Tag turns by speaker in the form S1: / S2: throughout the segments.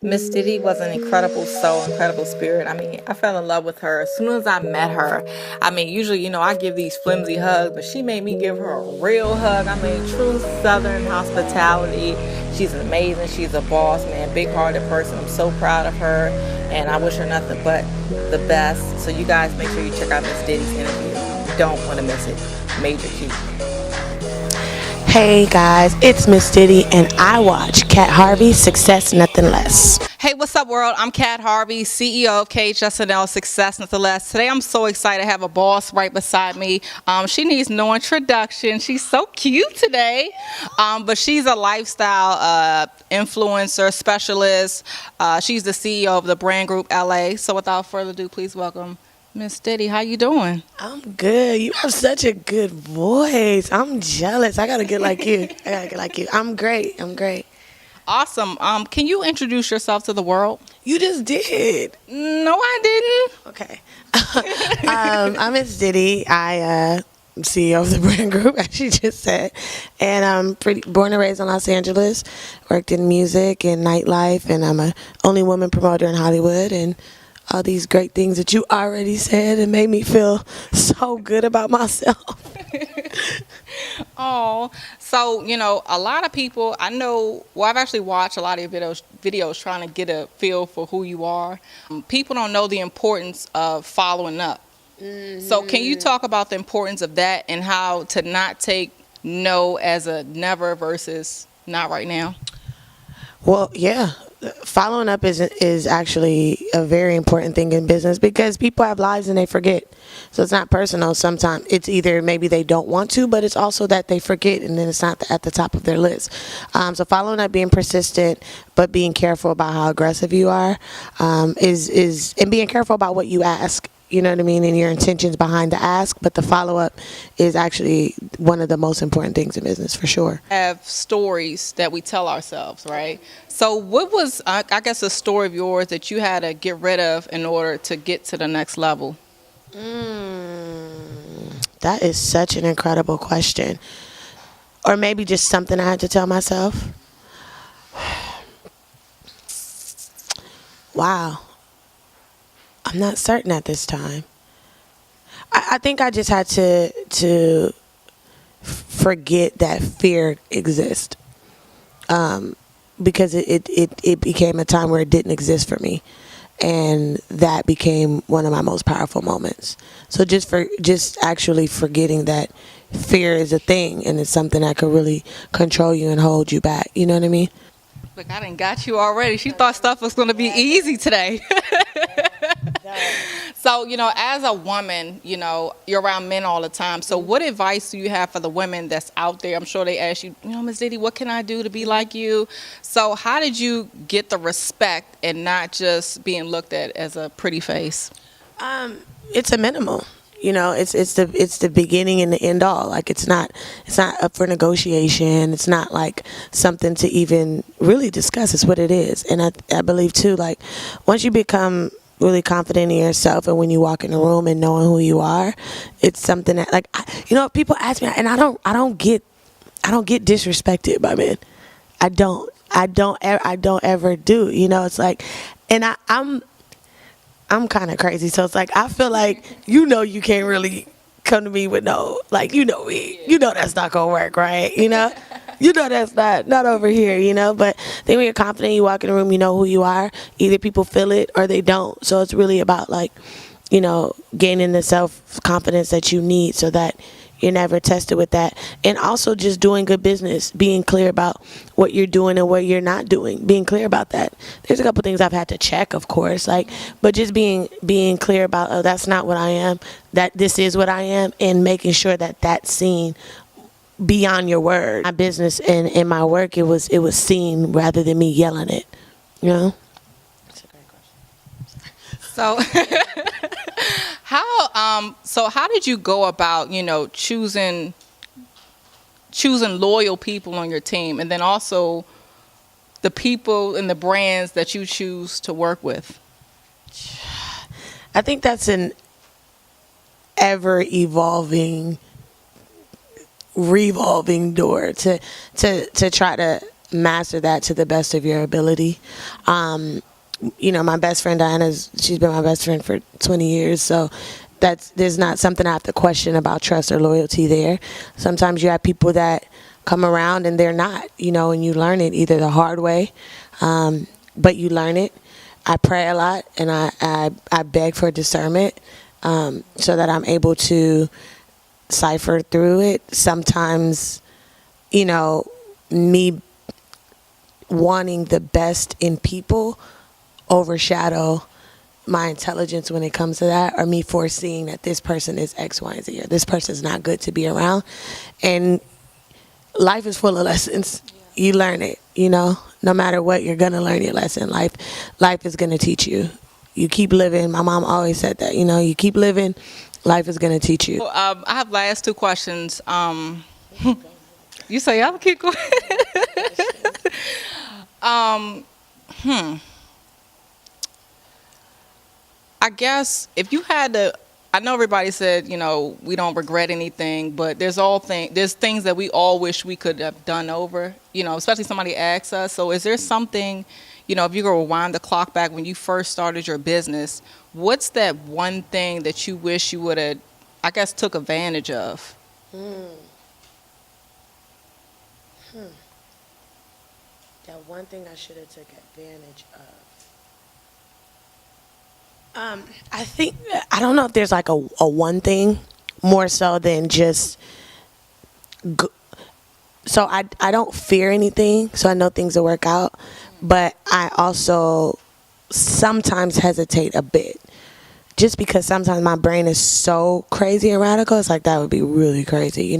S1: Miss Diddy was an incredible soul, incredible spirit. I mean, I fell in love with her as soon as I met her. I mean, usually, I give these flimsy hugs, but she made me give her a real hug. I mean, true Southern hospitality. She's amazing. She's a boss, man, big-hearted person. I'm so proud of her, and I wish her nothing but the best. So you guys make sure you check out Miss Diddy's interview. You don't want to miss it. Major key.
S2: Hey guys, it's Miss Diddy and I watch Kat Harvey, Success Nothing Less.
S1: Hey, what's up, world? I'm Kat Harvey, CEO of KatHarveySNL, Success Nothing Less. Today, I'm so excited to have a boss right beside me. She needs no introduction. She's so cute today, but she's a lifestyle influencer specialist. She's the CEO of the brand group LA. So without further ado, please welcome Miss Diddy. How you doing?
S2: I'm good. You have such a good voice. I'm jealous. I gotta get like you. I'm great.
S1: Awesome. Can you introduce yourself to the world?
S2: You just did.
S1: No, I didn't.
S2: Okay. I'm Miss Diddy. I'm CEO of the brand group, as she just said. And I'm born and raised in Los Angeles. Worked in music and nightlife. And I'm a only woman promoter in Hollywood. And all these great things that you already said and made me feel so good about myself.
S1: Oh, so, a lot of people, I've actually watched a lot of your videos trying to get a feel for who you are. People don't know the importance of following up. Mm-hmm. So can you talk about the importance of that and how to not take no as a never versus not right now?
S2: Well, yeah. Following up is actually a very important thing in business because people have lives and they forget. So it's not personal. Sometimes it's either maybe they don't want to, but it's also that they forget and then it's not at the top of their list. So following up, being persistent, but being careful about how aggressive you are, and being careful about what you ask. You know what I mean? And your intentions behind the ask, but the follow-up is actually one of the most important things in business, for sure.
S1: Have stories that we tell ourselves, right? So what was, I guess, a story of yours that you had to get rid of in order to get to the next level?
S2: That is such an incredible question. Or maybe just something I had to tell myself. Wow. I'm not certain at this time. I think I just had to forget that fear exists, because it became a time where it didn't exist for me, and that became one of my most powerful moments. So just actually forgetting that fear is a thing and it's something that could really control you and hold you back. You know what I mean?
S1: Look, I done got you already. She thought stuff was going to be easy today. So, as a woman, you're around men all the time. So what advice do you have for the women that's out there? I'm sure they ask you, Ms. Diddy, what can I do to be like you? So how did you get the respect and not just being looked at as a pretty face?
S2: It's a minimal. It's the beginning and the end all. Like it's not up for negotiation. It's not like something to even really discuss. It's what it is. And I believe too, like once you become really confident in yourself and when you walk in the room and knowing who you are, it's something that like people ask me and I don't get disrespected by men. I don't ever do. It's like, and I'm kind of crazy, so it's like I feel like you can't really come to me with no, like me, that's not gonna work, right? That's not over here, but then when you're confident, you walk in the room, you know who you are. Either people feel it or they don't. So it's really about like, gaining the self-confidence that you need so that you're never tested with that. And also just doing good business, being clear about what you're doing and what you're not doing, being clear about that. There's a couple things I've had to check, of course, but just being clear about, oh, that's not what I am, that this is what I am, and making sure that that's seen beyond your word. My business and in my work, it was seen rather than me yelling it, That's a great
S1: question. So how did you go about, choosing loyal people on your team, and then also the people and the brands that you choose to work with?
S2: I think that's an ever evolving, revolving door to try to master that to the best of your ability. My best friend Diana, she's been my best friend for 20 years, so there's not something I have to question about trust or loyalty there. Sometimes you have people that come around and they're not, and you learn it either the hard way, but you learn it. I pray a lot, and I beg for discernment, so that I'm able to cipher through it. Sometimes, me wanting the best in people overshadow my intelligence when it comes to that, or me foreseeing that this person is X, Y, and Z, or this person is not good to be around. And life is full of lessons. You learn it, no matter what, you're going to learn your lesson. Life is going to teach you. You keep living. My mom always said that, you keep living, life is going to teach you.
S1: I have last two questions. You say I'll keep going. I guess if you had to, I know everybody said, we don't regret anything, but there's things that we all wish we could have done over, especially somebody asks us. So is there something, if you go rewind the clock back when you first started your business, what's that one thing that you wish you would have, I guess, took advantage of?
S2: That one thing I should have took advantage of. I think, I don't know if there's like a one thing, more so than just, so I don't fear anything, so I know things will work out, but I also sometimes hesitate a bit, just because sometimes my brain is so crazy and radical. It's like, that would be really crazy,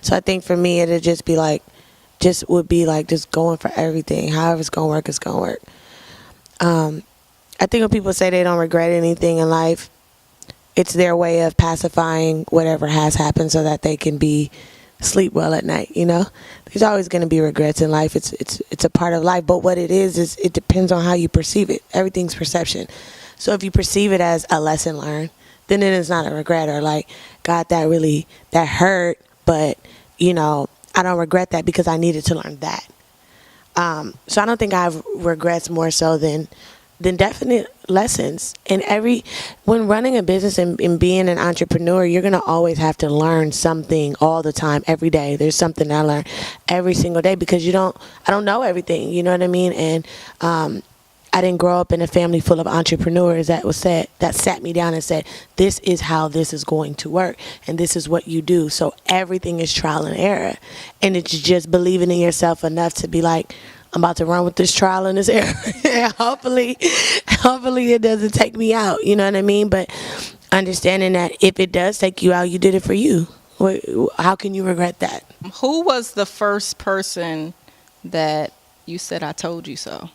S2: So I think for me, it'd just be like, just going for everything. However it's going to work, it's going to work. I think when people say they don't regret anything in life, it's their way of pacifying whatever has happened so that they can sleep well at night, There's always going to be regrets in life. It's a part of life. But what it is it depends on how you perceive it. Everything's perception. So if you perceive it as a lesson learned, then it is not a regret, or like, God, that hurt, but, I don't regret that because I needed to learn that. So I don't think I have regrets more so than definite lessons. And when running a business and being an entrepreneur, you're going to always have to learn something all the time, every day. There's something I learn every single day, because I don't know everything, you know what I mean? And I didn't grow up in a family full of entrepreneurs that sat me down and said, this is how this is going to work, and this is what you do. So everything is trial and error. And it's just believing in yourself enough to be like, I'm about to run with this trial and this error. And hopefully it doesn't take me out. You know what I mean? But understanding that if it does take you out, you did it for you. How can you regret that?
S1: Who was the first person that you said, I told you so?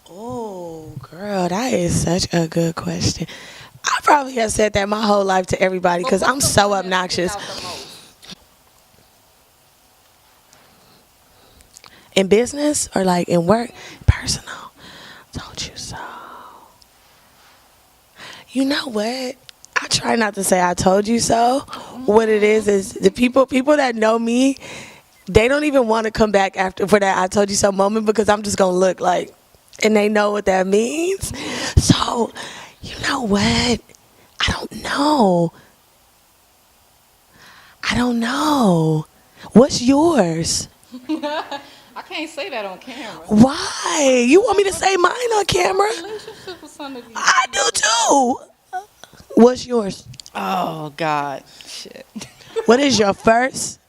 S2: Oh, girl, that is such a good question. I probably have said that my whole life to everybody because I'm so obnoxious. In business or like in work? Personal. Told you so. You know what? I try not to say I told you so. What it is the people that know me, they don't even want to come back for that I told you so moment, because I'm just going to look like, and they know what that means. So, you know what? I don't know. What's yours?
S1: I can't say that on camera.
S2: Why? You want me to say mine on camera?
S1: Relationship with somebody.
S2: I do too. What's yours?
S1: Oh, God. Shit.
S2: What is your first?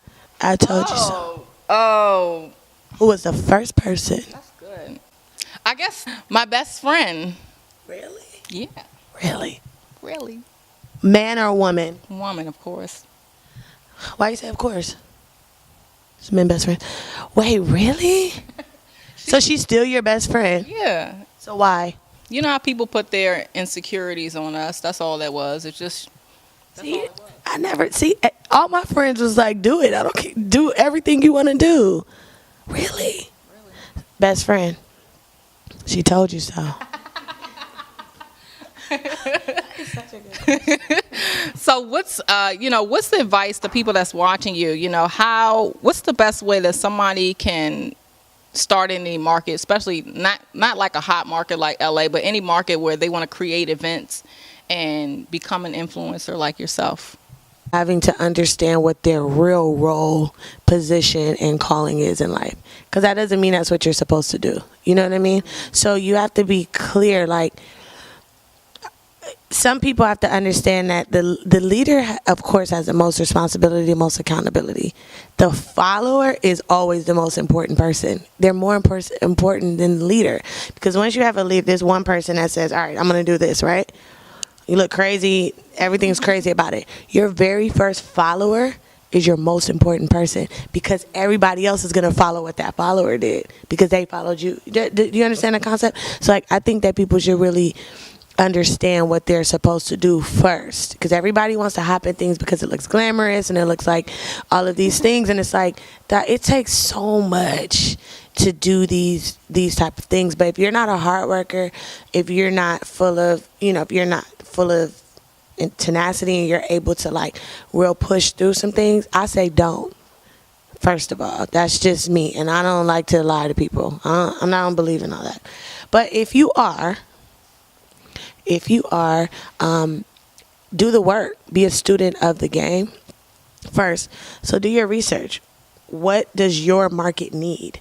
S2: I told you so.
S1: Oh.
S2: Who was the first person?
S1: That's good. I guess my best friend.
S2: Really?
S1: Yeah.
S2: Really?
S1: Really.
S2: Man or woman?
S1: Woman, of course.
S2: Why you say of course? It's men best friend. Wait, really? So she's still your best friend?
S1: Yeah.
S2: So why?
S1: You know how people put their insecurities on us? That's all that was. It's just.
S2: See, all my friends was like, do it. I don't care. Do everything you want to do. Really? Best friend. She told you so.
S1: So what's the advice to people that's watching you? What's the best way that somebody can start in any market, especially not like a hot market like LA, but any market where they want to create events and become an influencer like yourself?
S2: Having to understand what their real role, position, and calling is in life. Because that doesn't mean that's what you're supposed to do. You know what I mean? So you have to be clear. Like, some people have to understand that the leader, of course, has the most responsibility, the most accountability. The follower is always the most important person. They're more important than the leader. Because once you have a leader, there's one person that says, all right, I'm going to do this, right? You look crazy. Everything's crazy about it. Your very first follower is your most important person, because everybody else is going to follow what that follower did because they followed you. Do you understand the concept? So, like, I think that people should really understand what they're supposed to do first, because everybody wants to hop in things because it looks glamorous and it looks like all of these things, and it's like that it takes so much to do these type of things. But if you're not a hard worker, if you're not full of, if you're not full of tenacity and you're able to like real push through some things, I say don't. First of all, that's just me, and I don't like to lie to people. I'm not believe in all that. But if you are, do the work. Be a student of the game first. So do your research. What does your market need?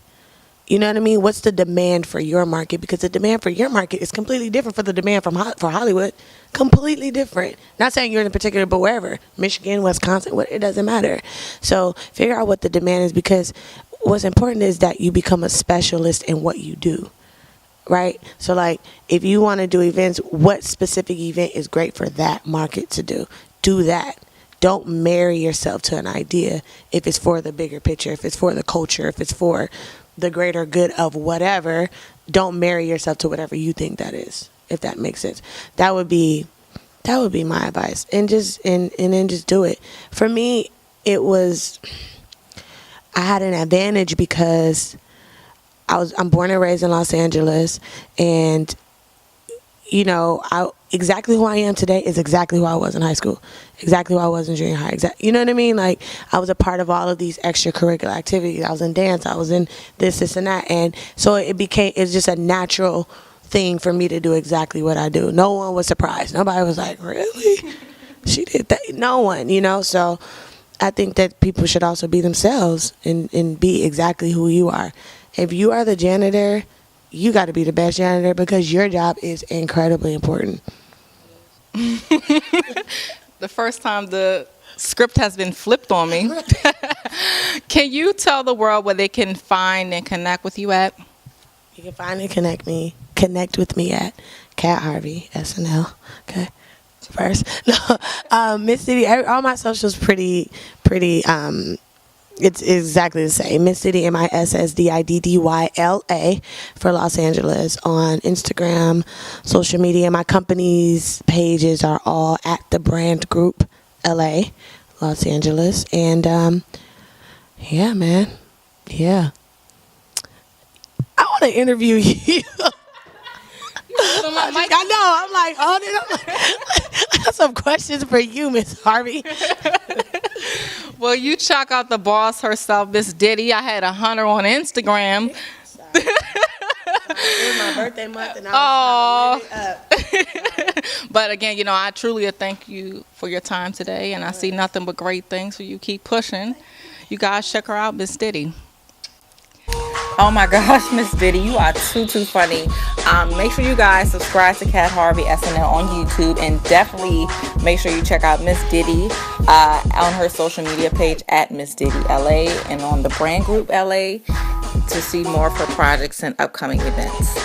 S2: You know what I mean? What's the demand for your market? Because the demand for your market is completely different for the demand for Hollywood. Completely different. Not saying you're in a particular, but wherever. Michigan, Wisconsin, it doesn't matter. So figure out what the demand is, because what's important is that you become a specialist in what you do. Right? So, like, if you want to do events, what specific event is great for that market to do? Do that. Don't marry yourself to an idea if it's for the bigger picture, if it's for the culture, if it's for the greater good of whatever. Don't marry yourself to whatever you think that is, if that makes sense. That would be my advice. And then just do it. For me, I had an advantage because I'm born and raised in Los Angeles, and exactly who I am today is exactly who I was in high school, exactly who I was in junior high. You know what I mean? Like, I was a part of all of these extracurricular activities. I was in dance, I was in this and that, and so it's just a natural thing for me to do exactly what I do. No one was surprised. Nobody was like, really? She did that? No one, So I think that people should also be themselves and be exactly who you are. If you are the janitor, you got to be the best janitor, because your job is incredibly important.
S1: The first time the script has been flipped on me. Can you tell the world where they can find and connect with you at?
S2: You can find and connect with me at KatHarveySNL. Okay. First. No, Miss City, all my socials pretty it's exactly the same. Miss City, MISSDIDDYLA for Los Angeles on Instagram, social media. My company's pages are all at the brand group LA, Los Angeles. And yeah, man. Yeah. I want to interview you. I know. I'm like, I have some questions for you, Miss Harvey.
S1: Well, you check out the boss herself, Miss Diddy. I had a hunter on Instagram.
S2: It was my birthday month, and I was trying to live it up.
S1: But again, I truly thank you for your time today, and I see nothing but great things for you. Keep pushing. You guys check her out, Miss Diddy. Oh my gosh, Miss Diddy, you are too funny. Make sure you guys subscribe to Kat Harvey SNL on YouTube, and definitely make sure you check out Miss Diddy on her social media page at Miss Diddy LA, and on the brand group LA to see more of her projects and upcoming events.